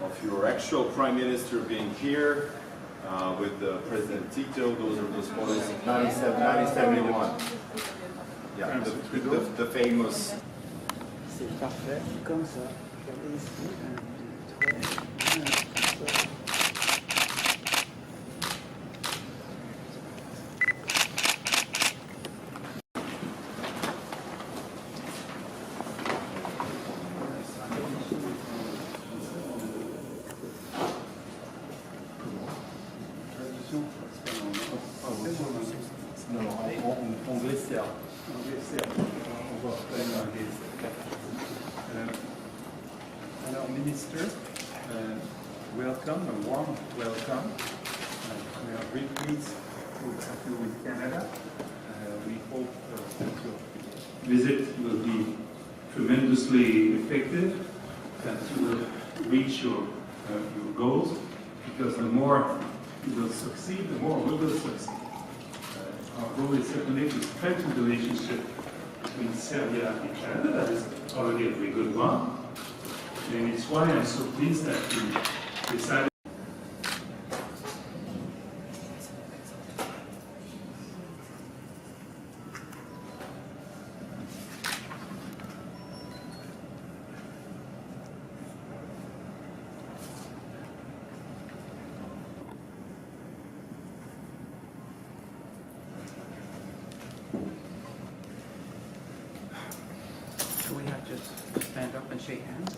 of your actual Prime Minister being here with President Tito. Those are those photos of 1971. Yeah, the famous. C'est parfait, comme ça. Regardez ici. 1, 2, 3, 1, 2, 3. Non, on glissait. On va faire Alors, Minister, welcome, a warm welcome. We are very pleased to have you in Canada. We hope that your visit will be tremendously effective, that you will reach your goals, because the more you will succeed, the more we will succeed. Our goal is certainly to strengthen the relationship between Serbia and Canada. That is already a very good one. And it's why I'm so pleased that you decided. Do we have to stand up and shake hands?